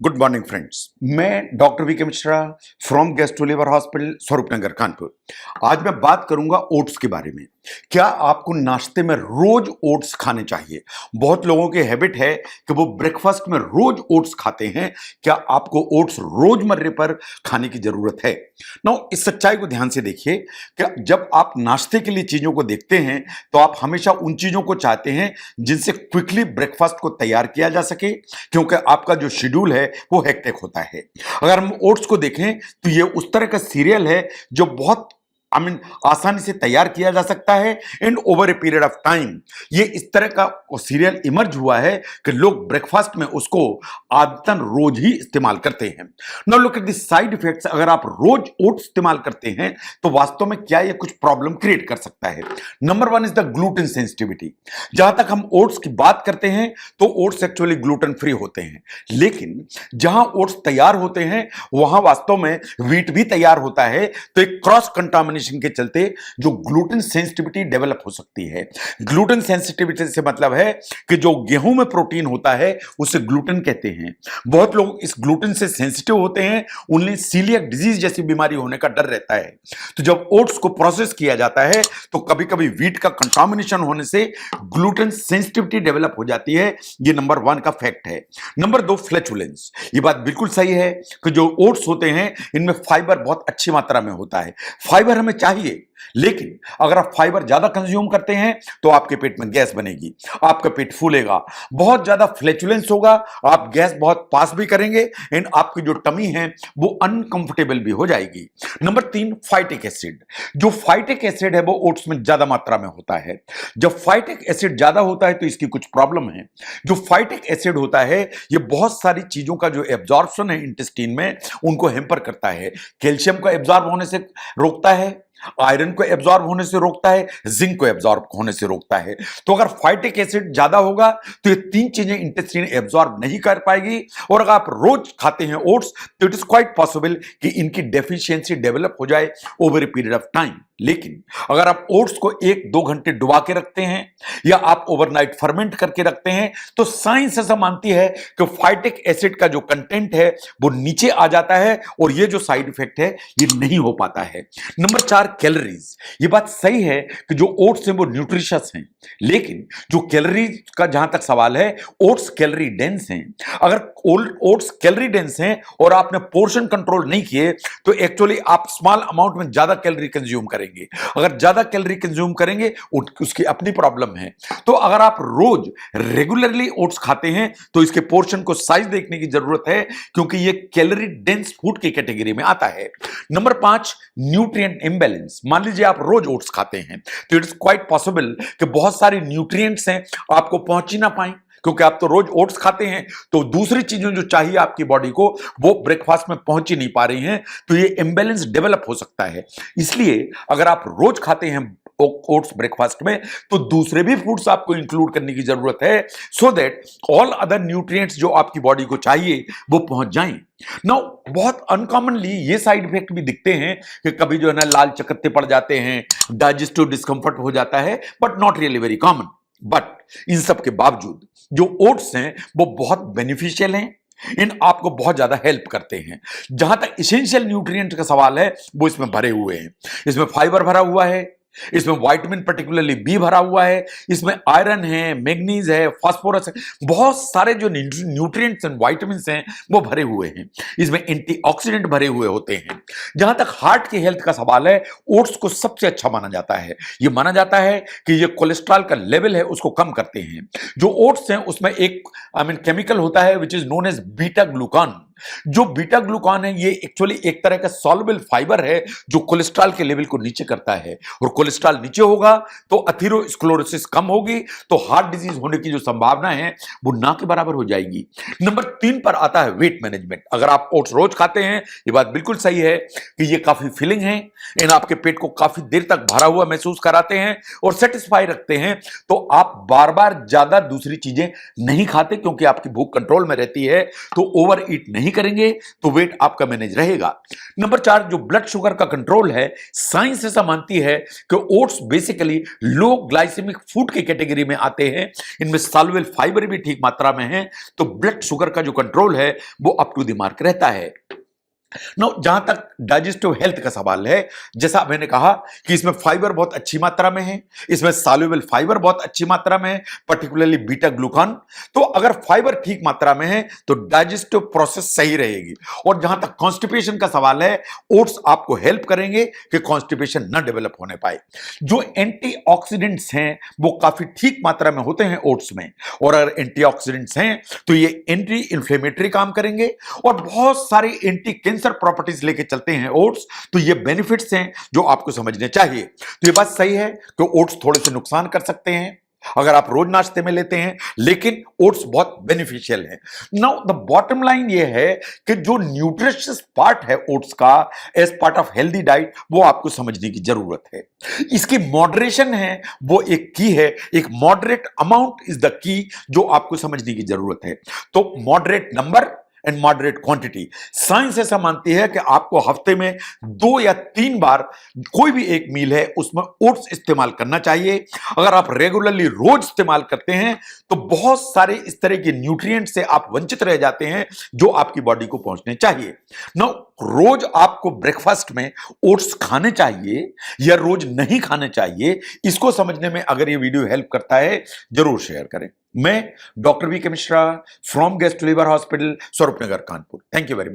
Good morning friends. मैं doctor V K Mishra from gastro liver hospital Swaroopnagar Kanpur. आज मैं बात करूंगा ओट्स के बारे में। क्या आपको नाश्ते में रोज ओट्स खाने चाहिए? बहुत लोगों की हैबिट है कि वो ब्रेकफास्ट में रोज ओट्स खाते हैं। क्या आपको ओट्स रोजमर्रे पर खाने की जरूरत है? नो, इस सच्चाई को ध्यान से देखिए कि जब आप नाश्ते के लिए चीजों को देखते हैं तो आप हमेशा उन चीजों को चाहते हैं जिनसे क्विकली ब्रेकफास्ट को तैयार किया जा सके, क्योंकि आपका जो शेड्यूल है वो हेक्टिक होता है। अगर हम ओट्स को देखें तो ये उस तरह का सीरियल है जो बहुत आसानी से तैयार किया जा सकता है and over a period of time ये इस तरह का सीरियल इमर्ज हुआ है कि लोग ब्रेकफास्ट में उसको आदतन रोज ही इस्तेमाल करते हैं। Now look at the side effects. अगर आप रोज ओट्स इस्तेमाल करते हैं तो वास्तव में क्या ये कुछ प्रॉब्लम क्रिएट कर सकता है? Number one is the gluten sensitivity. जहां तक हम ओट्स की बात करते हैं तो ओट्स एक्चुअली ग्लूटेन फ्री होते हैं, लेकिन जहां ओट्स तैयार होते हैं वहां वास्तव में व्हीट भी तैयार होता है, तो एक क्रॉस कंटामिनेशन के चलते जो ग्लूटेन सेंसिटिविटी डेवलप हो सकती है। ग्लूटेन सेंसिटिविटी से मतलब है कि जो गेहूं में प्रोटीन होता है उसे ग्लूटेन कहते हैं। बहुत लोग इस ग्लूटेन से सेंसिटिव होते हैं, उन्हें सीलियक डिजीज जैसी बीमारी होने का डर रहता है। तो जब ओट्स को प्रोसेस किया जाता है तो कभी कभी व्हीट का कंटामिनेशन होने से ग्लूटेन सेंसिटिविटी डेवलप हो जाती है। ये नंबर वन का फैक्ट है। नंबर दो, फ्लैचुलेंस। ये बात बिल्कुल सही है कि जो ओट्स होते हैं इनमें फाइबर बहुत अच्छी मात्रा में होता है। फाइबर हमें चाहिए, लेकिन अगर आप फाइबर ज्यादा कंज्यूम करते हैं तो आपके पेट में गैस बनेगी, आपका पेट फूलेगा, बहुत ज्यादा फ्लैचुलेंस होगा, आप गैस बहुत पास भी करेंगे एंड आपकी जो टमी है वो अनकंफर्टेबल भी हो जाएगी। नंबर तीन, फाइटिक एसिड। जो फाइटिक एसिड है वो ओट्स में ज्यादा मात्रा में होता है। जब फाइटिक एसिड ज्यादा होता है तो इसकी कुछ प्रॉब्लम है। जो फाइटिक एसिड होता है ये बहुत सारी चीजों का जो एब्जॉर्प्शन है इंटेस्टाइन में उनको हैम्पर करता है। कैल्शियम को एब्जॉर्ब होने से रोकता है, आयरन को एब्जॉर्ब होने से रोकता है, जिंक को एब्जॉर्ब होने से रोकता है। तो अगर फाइटिक एसिड ज्यादा होगा तो ये तीन चीजें इंटेस्टाइन एब्जॉर्ब नहीं कर पाएगी, और अगर आप रोज खाते हैं ओट्स तो इट इज क्वाइट पॉसिबल कि इनकी डेफिशिएंसी डेवलप हो जाए over a period of time. लेकिन अगर आप ओट्स को 1-2 घंटे डुबा के रखते हैं या आप ओवरनाइट फर्मेंट करके रखते हैं तो साइंस ऐसा मानती है कि फाइटिक एसिड का जो कंटेंट है वो नीचे आ जाता है और ये जो साइड इफेक्ट है ये नहीं हो पाता है। Number 4, calories. ये बात सही है कि जो ओट्स हैं वो न्यूट्रिशियस हैं, लेकिन जो कैलोरीज का जहां तक सवाल है, ओट्स कैलोरी डेंस हैं। अगर ओट्स कैलोरी डेंस हैं और आपने पोर्शन कंट्रोल नहीं किए तो एक्चुअली आप स्मॉल अमाउंट में ज्यादा कैलोरी कंज्यूम करेंगे। अगर ज्यादा कैलोरी कंज्यूम करेंगे उसकी अपनी प्रॉब्लम है। तो अगर आप रोज रेगुलरली ओट्स खाते हैं तो इसके पोर्शन को साइज देखने की जरूरत है, क्योंकि ये कैलोरी डेंस फूड की कैटेगरी में आता है। Number 5, nutrient imbalance. मान लीजिए आप रोज ओट्स खाते हैं तो इट इज क्वाइट पॉसिबल कि बहुत सारे न्यूट्रिएंट्स हैं आपको पहुंच ही ना पाए, क्योंकि आप तो रोज ओट्स खाते हैं तो दूसरी चीजें जो चाहिए आपकी बॉडी को वो ब्रेकफास्ट में पहुंच ही नहीं पा रही हैं, तो ये इंबैलेंस डेवलप हो सकता है। इसलिए अगर आप रोज खाते हैं ओट्स ब्रेकफास्ट में तो दूसरे भी फूड्स आपको इंक्लूड करने की जरूरत है, so that all other nutrients जो आपकी बॉडी को चाहिए वो पहुंच जाएं। नाउ बहुत अनकॉमनली ये साइड इफेक्ट भी दिखते हैं कि कभी जो है ना लाल चकत्ते पड़ जाते हैं, डाइजेस्टिव डिस्कंफर्ट हो जाता है, but not really very common. But in सब के बावजूद जो ओट्स हैं वो बहुत बेनिफिशियल हैं, इन आपको बहुत ज्यादा हेल्प करते हैं। जहां तक इसेंशियल न्यूट्रिएंट का सवाल है वो इसमें भरे हुए हैं। इसमें फाइबर भरा हुआ है, इसमें विटामिन पर्टिकुलरली बी भरा हुआ है, इसमें आयरन है, मैग्नीज है, फास्फोरस है, बहुत सारे जो न्यूट्रिएंट्स एंड विटामिन्स हैं वो भरे हुए हैं। इसमें एंटीऑक्सीडेंट भरे हुए होते हैं। जहां तक हार्ट की हेल्थ का सवाल है, ओट्स को सबसे अच्छा माना जाता है। ये माना जाता है कि ये कोलेस्ट्रॉल का लेवल है उसको कम करते हैं। जो ओट्स हैं उसमें एक केमिकल होता है which is known as beta glucan. जो बीटा ग्लूकान है ये एक्चुअली एक तरह का सॉल्युबल फाइबर है जो कोलेस्ट्रॉल के लेवल को नीचे करता है, और कोलेस्ट्रॉल नीचे होगा तो अथेरोस्क्लेरोसिस कम होगी, तो हार्ट डिजीज होने की जो संभावना है वो ना के बराबर हो जाएगी। नंबर 3 पर आता है वेट मैनेजमेंट। अगर आप ओट्स रोज खाते हैं, ये बात बिल्कुल सही है कि ये काफी फिलिंग है, इन आपके पेट को काफी देर तक भरा हुआ महसूस कराते हैं और सेटिस्फाई रखते हैं, तो आप बार बार ज्यादा दूसरी चीजें नहीं खाते क्योंकि आपकी भूख कंट्रोल में रहती है, तो ओवर ईट नहीं नहीं करेंगे तो वेट आपका मैनेज रहेगा। नंबर 4, जो ब्लड शुगर का कंट्रोल है, साइंस ऐसा मानती है कि oats basically low glycemic food की कैटेगरी में आते हैं। इनमें सॉल्युबल फाइबर भी ठीक मात्रा में है, तो ब्लड शुगर का जो कंट्रोल है वो अप टू द मार्क रहता है। नो, जहां तक डाइजेस्टिव हेल्थ का सवाल है, जैसा मैंने कहा कि इसमें फाइबर बहुत अच्छी मात्रा में है, इसमें सॉल्युबल फाइबर बहुत अच्छी मात्रा में है, पर्टिकुलरली बीटा ग्लूकान। तो अगर फाइबर ठीक मात्रा में है तो डाइजेस्टिव प्रोसेस सही रहेगी। और जहां तक कॉन्स्टिपेशन का सवाल है, ओट्स आपको हेल्प करेंगे कि कॉन्स्टिपेशन ना डेवलप होने पाए। जो एंटीऑक्सीडेंट्स हैं वो काफी ठीक मात्रा में होते हैं ओट्स में, और अगर एंटीऑक्सीडेंट्स हैं तो ये एंटी इंफ्लेमेटरी काम करेंगे और बहुत सारे एंटी कैंसर प्रॉपर्टीज लेके चलते हैं ओट्स। तो ये बेनिफिट्स हैं जो आपको समझने चाहिए। तो ये बात सही है कि ओट्स थोड़े से नुकसान कर सकते हैं अगर आप रोज नाश्ते में लेते हैं, लेकिन ओट्स बहुत बेनिफिशियल है। नाउ द बॉटम लाइन ये है कि जो न्यूट्रिशियस पार्ट है ओट्स का as part of healthy diet, वो आपको समझने की जरूरत है। इसकी मॉडरेशन है वो एक की है, एक moderate amount is the key जो आपको समझने की जरूरत है। तो moderate number and moderate quantity. Science ऐसा मानती है कि आपको हफ्ते में 2 या 3 बार कोई भी एक मील है उसमें ओट्स इस्तेमाल करना चाहिए। अगर आप रेगुलरली रोज इस्तेमाल करते हैं तो बहुत सारे इस तरह के न्यूट्रिएंट से आप वंचित रह जाते हैं जो आपकी बॉडी को पहुंचने चाहिए। नो, रोज आपको ब्रेकफास्ट में ओट्स खाने चाहिए या रोज नहीं खाने चाहिए, इसको समझने में अगर ये वीडियो हेल्प करता है जरूर शेयर करें। मैं doctor V K Mishra from gastro liver hospital, Swaroopnagar, Kanpur. Thank you very much.